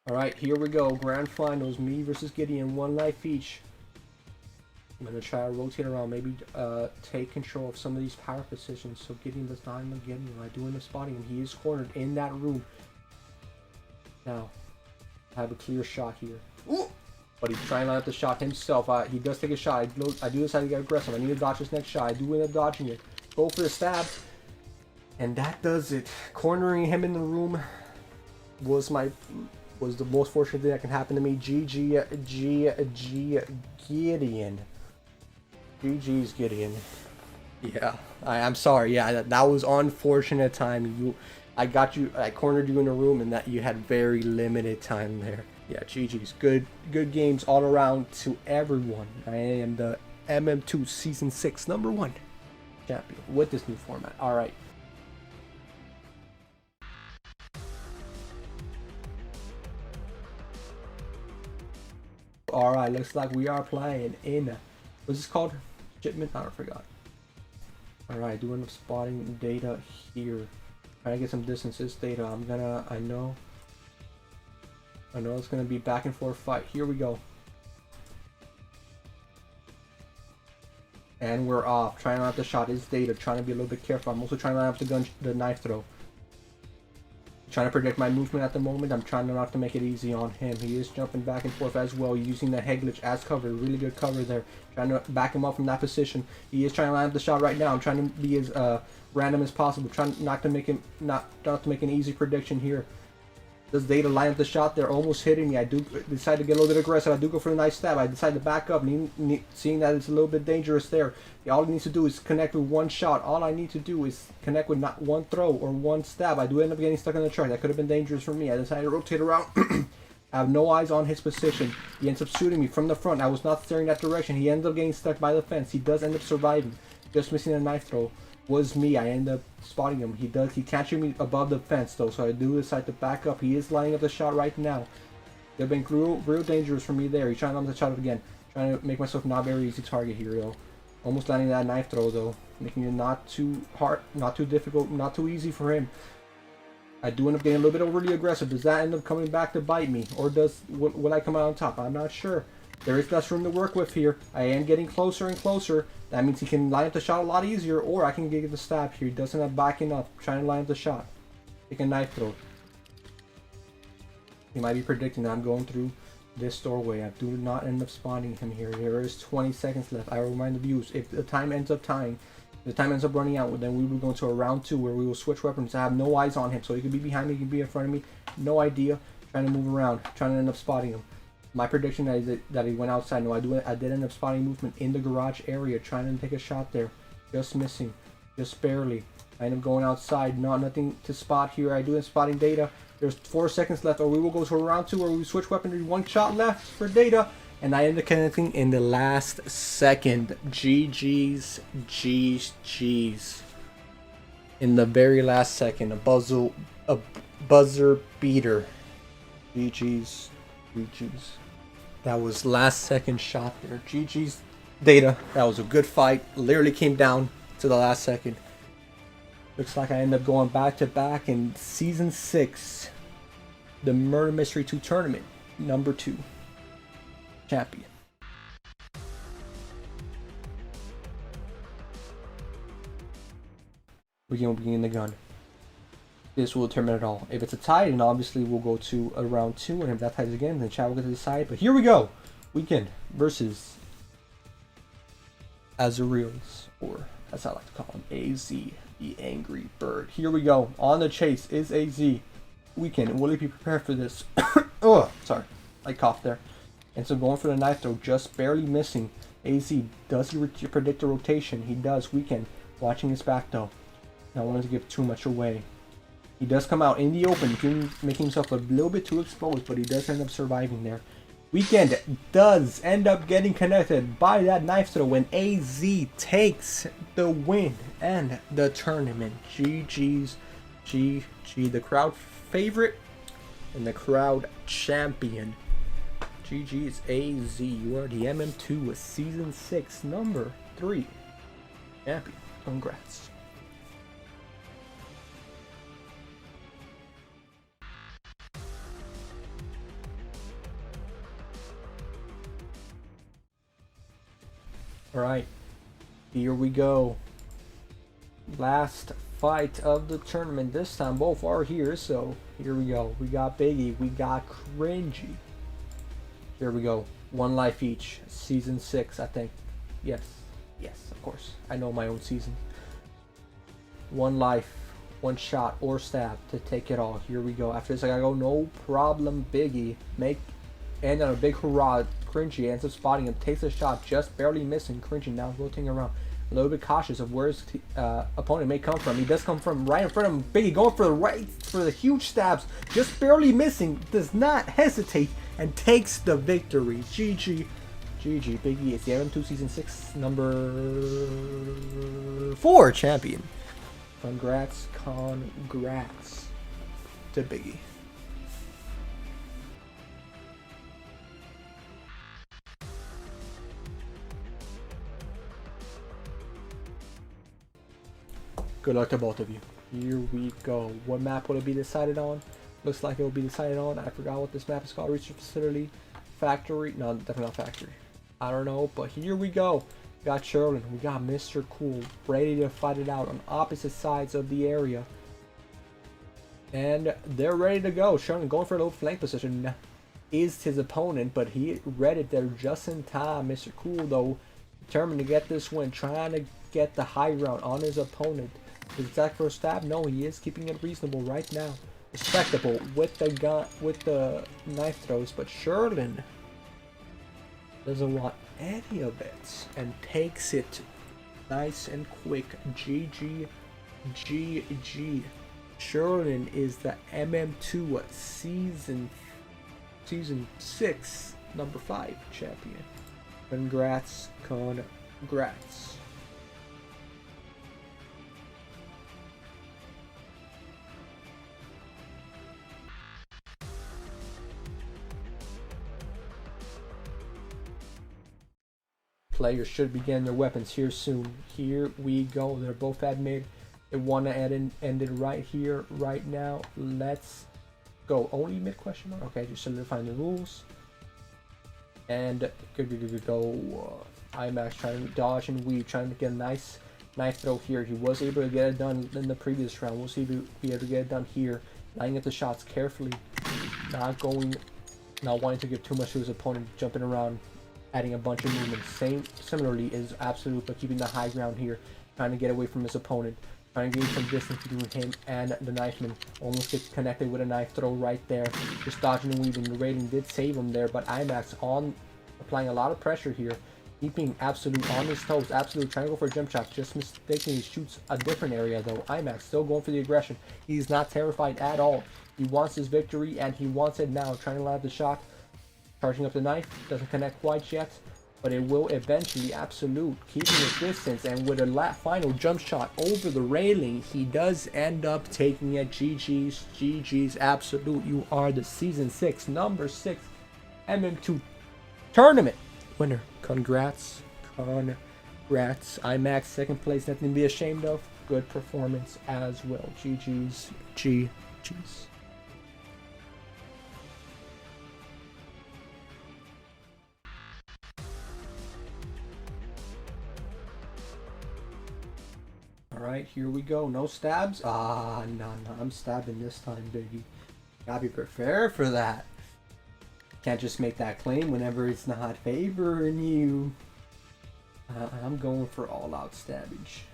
Alright, here we go. Grand finals. Me versus Gideon. 1 life each. I'm going to try to rotate around. Maybe take control of some of these power positions. So Gideon does not end up getting him. I do end up spotting him. He is cornered in that room. Now, I have a clear shot here. Ooh! But he's trying to line up the shot himself. He does take a shot. I do decide to get aggressive. I need to dodge this next shot. I do end up dodging it. Go for the stab. And that does it. Cornering him in the room was the most fortunate thing that can happen to me. Gideon. GG's Gideon. Yeah, I'm sorry. Yeah, that was unfortunate timing. I cornered you in a room, and that you had very limited time there. Yeah, GG's. Good games all around to everyone. I am the MM2 Season 6 #1 champion with this new format. All right. Alright, looks like we are playing in, what's this called? Shipment? I forgot. Alright, doing the spotting data here. Trying to get some distances data. I know it's gonna be back and forth fight. Here we go. And we're off. Trying to line up the shot is data. Trying to be a little bit careful. I'm also trying to line up the knife throw. Trying to predict my movement at the moment. I'm trying not to make it easy on him. He is jumping back and forth as well, using the head glitch as cover. Really good cover there. Trying to back him up from that position. He is trying to line up the shot right now. I'm trying to be as random as possible. Trying not to make an easy prediction here. Does Data line up the shot? They're almost hitting me. I do decide to get a little bit aggressive. I do go for a nice stab. I decide to back up, seeing that it's a little bit dangerous there. All he needs to do is connect with one shot. All I need to do is connect with not one throw or one stab. I do end up getting stuck on the track. That could have been dangerous for me. I decided to rotate around. I have no eyes on his position. He ends up shooting me from the front. I was not staring that direction. He ends up getting stuck by the fence. He does end up surviving. Just missing a knife throw was me. I end up spotting him. He can't shoot me above the fence though, so I do decide to back up. He is lining up the shot right now. They've been real dangerous for me there. He's trying to line the shot up again. Trying to make myself not very easy target here though. Almost landing that knife throw though, making it not too hard, not too difficult, not too easy for him. I do end up getting a little bit overly aggressive. Does that end up coming back to bite me, or will I come out on top? I'm not sure. There is less room to work with here. I am getting closer and closer. That means he can line up the shot a lot easier, or I can get the stab here. He doesn't have backing up, trying to line up the shot. Take a knife throw. He might be predicting that I'm going through this doorway. I do not end up spawning him here. There is 20 seconds left. I remind the viewers, if the time ends up running out, then we will go to a round 2 where we will switch weapons. I have no eyes on him, so he could be behind me, he could be in front of me. No idea. Trying to move around, trying to end up spotting him. My prediction is that he went outside. No, I did end up spotting movement in the garage area, trying to take a shot there. Just missing. Just barely. I end up going outside. Nothing to spot here. I do end up spotting Data. There's 4 seconds left, or we will go to a round 2 where we switch weaponry. 1 shot left for Data. And I end up connecting in the last second. GG's. In the very last second. A buzzer beater. GG's. That was last second shot there. GG's Data. That was a good fight. Literally came down to the last second. Looks like I end up going back to back in Season 6. The Murder Mystery 2 Tournament. #2. Champion. We're going to begin the gun. This will determine it all. If it's a tie, then obviously we'll go to a round 2, and if that ties again, then chat will get to decide. But here we go. Weekend versus Azuriels, or as I like to call him, AZ, the Angry Bird. Here we go. On the chase is AZ. Weekend. Will he be prepared for this? Oh, sorry. I coughed there. And so going for the knife throw, just barely missing. AZ, does he predict a rotation? He does. Weekend. Watching his back though. Not wanting to give too much away. He does come out in the open, making himself a little bit too exposed, but he does end up surviving there. Weekend does end up getting connected by that knife throw when AZ takes the win and the tournament. GG's. GG. The crowd favorite and the crowd champion. GG's AZ. You are the MM2 with Season 6 #3 champion. Congrats. Alright, here we go. Last fight of the tournament. This time both are here, so here we go. We got Biggie, we got Cringy. Here we go. 1 life each. Season 6, I think. Yes. Yes, of course. I know my own season. 1 life, 1 shot or stab to take it all. Here we go. After this, I gotta go. No problem, Biggie. And on a big hurrah. Cringy ends up spotting him. Takes a shot, just barely missing. Cringy now rotating around. A little bit cautious of where his opponent may come from. He does come from right in front of him. Biggie going for the huge stabs. Just barely missing. Does not hesitate and takes the victory. GG. GG. Biggie is the MM2 Season 6 number 4 champion. Congrats to Biggie. Good luck to both of you. Here we go. What map will it be decided on? Looks like it will be decided on. I forgot what this map is called. Research facility. Factory. No, definitely not factory. I don't know, but here we go. We got Sherlin. We got Mr. Cool. Ready to fight it out on opposite sides of the area. And they're ready to go. Sherlin going for a little flank position. Is his opponent, but he read it there just in time. Mr. Cool, though, determined to get this win. Trying to get the high ground on his opponent. Is that for a stab? No, he is keeping it reasonable right now. Respectable with the gun, with the knife throws, but Sherlin doesn't want any of it and takes it nice and quick. GG. GG. Sherlin is the MM2 season 6 number 5 champion. Congrats. Players should be getting their weapons here soon. Here we go. They're both at mid. They want to end it right here, right now. Let's go. Only mid question mark? Okay, just solidifying the rules. And good go. IMAX trying to dodge and weave, trying to get a nice knife throw here. He was able to get it done in the previous round. We'll see if he'll be able to get it done here. Lining up the shots carefully. Not wanting to give too much to his opponent, jumping around, adding a bunch of movement. Similarly is Absolute, but keeping the high ground here, trying to get away from his opponent, trying to gain some distance between him and the knifeman. Almost gets connected with a knife throw right there. Just dodging and weaving. The rating did save him there, but IMAX applying a lot of pressure here, keeping Absolute on his toes. Absolute trying to go for a jump shot, just mistakenly shoots a different area though. IMAX still going for the aggression. He's not terrified at all. He wants his victory and he wants it now. Trying to land the shot. Charging up the knife, doesn't connect quite yet, but it will eventually. Absolute keeping his distance, and with a final jump shot over the railing, he does end up taking it. GG's Absolute. You are the season 6 number 6 MM2 tournament winner. Congrats. IMAX second place, nothing to be ashamed of. Good performance as well. GG's. Alright, here we go. No stabs? No, I'm stabbing this time, baby. Gotta be prepared for that. Can't just make that claim whenever it's not favoring you. I'm going for all-out stabbage.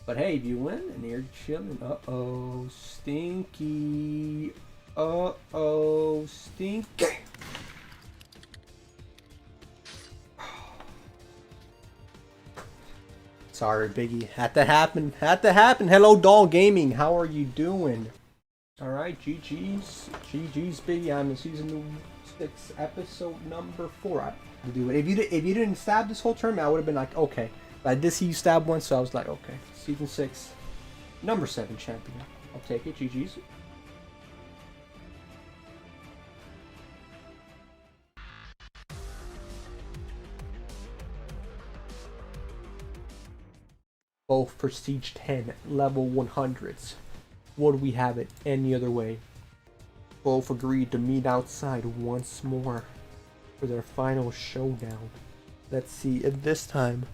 But hey, if you win and you're chilling, uh-oh, stinky. Uh-oh, stinky. Sorry, Biggie. Had to happen. Hello, Doll Gaming. How are you doing? Alright, GG's, Biggie. I'm in season 6, episode number 4. I do it. If you didn't stab this whole tournament, I would have been like, okay. But I did see you stab once, so I was like, okay. Season 6, number 7 champion. I'll take it. GG's. Both prestige 10, level 100s. Would we have it any other way? Both agreed to meet outside once more for their final showdown. Let's see if this time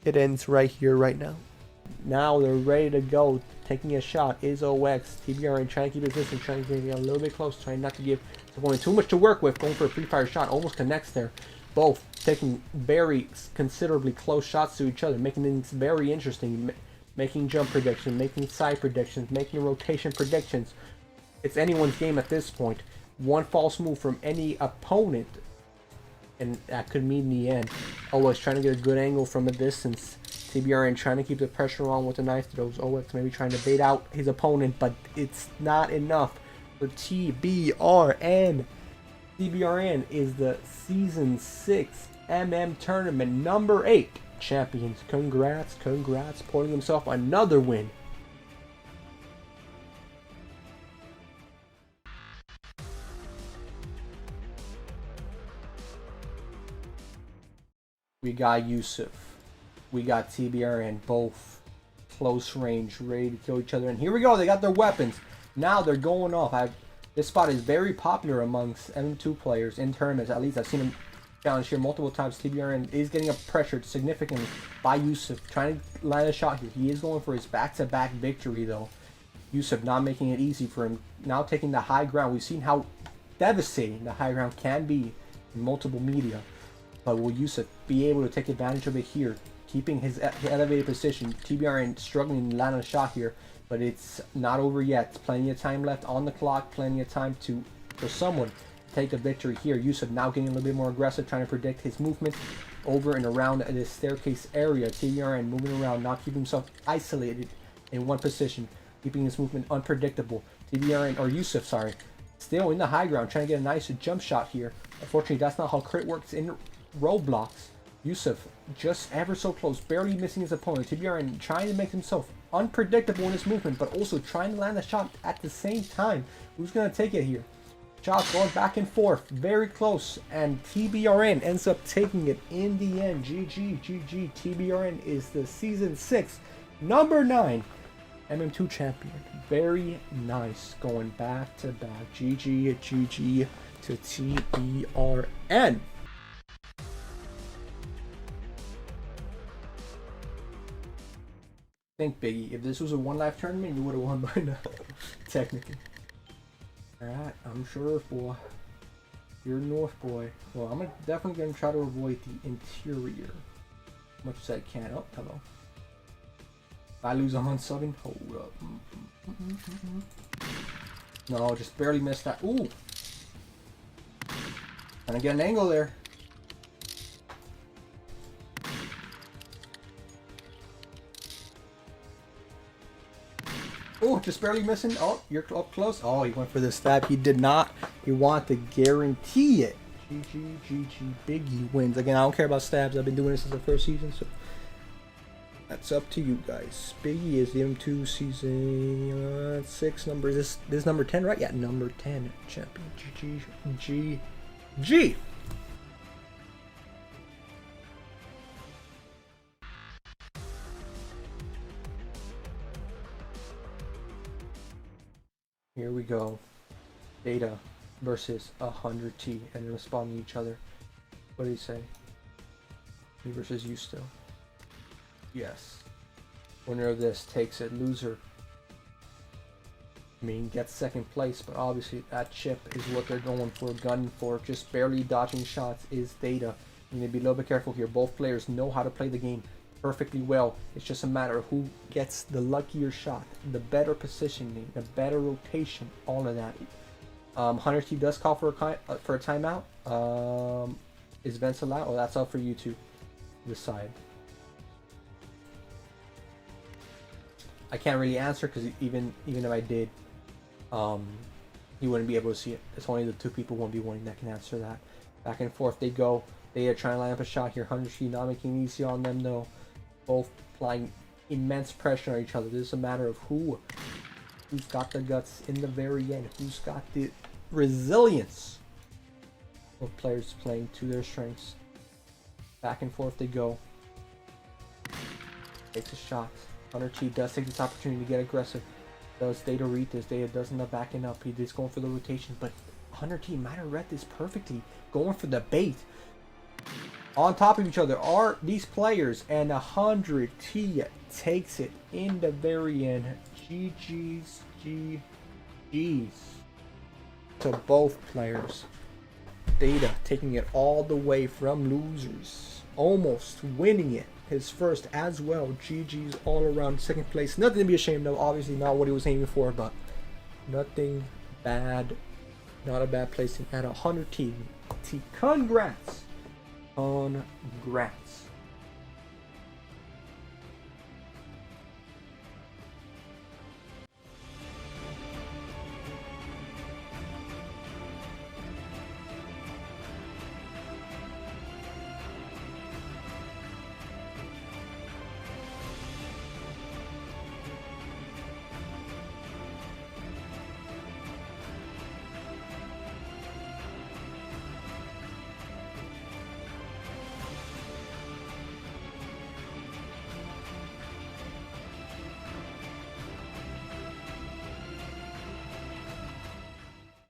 it ends right here, right now. Now they're ready to go. Taking a shot is OX. TBRN trying to keep his distance, trying to get a little bit close, trying not to give opponent too much to work with. Going for a free fire shot, almost connects there. Both taking very considerably close shots to each other, making things very interesting. Making jump predictions, making side predictions, making rotation predictions. It's anyone's game at this point. One false move from any opponent, and that could mean the end. OX trying to get a good angle from a distance. TBRN trying to keep the pressure on with the knife throws. OX maybe trying to bait out his opponent, but it's not enough for TBRN. TBRN is the Season 6 MM Tournament number 8 champions. Congrats, congrats, pulling himself another win. We got Yusuf. We got TBRN, both close range, ready to kill each other. And here we go, they got their weapons. Now they're going off. This spot is very popular amongst MM2 players in tournaments. At least I've seen him challenge here multiple times. TBRN is getting pressured significantly by Yusuf, trying to land a shot here. He is going for his back-to-back victory though. Yusuf not making it easy for him. Now taking the high ground. We've seen how devastating the high ground can be in multiple media. But will Yusuf be able to take advantage of it here? Keeping his elevated position. TBRN struggling to land a shot here, but it's not over yet. Plenty of time left on the clock. Plenty of time for someone to take the victory here. Yusuf now getting a little bit more aggressive, trying to predict his movement over and around this staircase area. TBRN moving around, not keeping himself isolated in one position, keeping his movement unpredictable. TBRN, or Yusuf, sorry, still in the high ground, trying to get a nice jump shot here. Unfortunately, that's not how crit works in Roblox. Yusuf just ever so close, barely missing his opponent. TBRN trying to make himself unpredictable in his movement, but also trying to land a shot at the same time. Who's going to take it here? Shots going back and forth, very close, and TBRN ends up taking it in the end. GG, GG. TBRN is the Season 6, number 9 MM2 champion. Very nice, going back to back. GG, GG to TBRN. Think, Biggie, if this was a one-life tournament, you would have won by now, technically. Alright, I'm sure, boy. You're North boy. Well, I'm definitely going to try to avoid the interior as much as I can. Oh, hello. If I lose 107, hold up. No, just barely missed that. Ooh! Trying to get an angle there. Oh, just barely missing. Oh, you're up close. Oh, he went for the stab. He did not. He wanted to guarantee it. GG, GG. Biggie wins. Again, I don't care about stabs. I've been doing this since the first season, so that's up to you guys. Biggie is the M2 Season 6 number. Is this number 10, right? Yeah, number 10 champion. GG, GG. Here we go. Data versus 100T, and they're responding to each other. What do you say? Me versus you still. Yes. Winner of this takes it. Loser, I mean, gets second place, but obviously that chip is what they're going for, gunning for. Just barely dodging shots is Data. You need to be a little bit careful here. Both players know how to play the game perfectly well. It's just a matter of who gets the luckier shot, the better positioning, the better rotation, all of that. 100T does call for a timeout. Is Vince allowed? Well, that's up for you to decide. I can't really answer because even if I did, you wouldn't be able to see it. It's only the two people 1v1 that can answer that. Back and forth they go. They are trying to line up a shot here. 100T not making it easy on them though. Both applying immense pressure on each other. This is a matter of who's got the guts in the very end. Who's got the resilience. Both players playing to their strengths. Back and forth they go. Takes a shot. 100T does take this opportunity to get aggressive. Does Data read this? Data does end up backing up. He is going for the rotation, but 100T might have read this perfectly. Going for the bait. on top of each other are these players, and 100 T takes it in the very end. GG's, GG's to both players. Data taking it all the way from losers, almost winning it, his first as well. GG's all around, second place. Nothing to be ashamed of, obviously not what he was aiming for, but nothing bad, not a bad placing at 100 T. Congrats, congrats.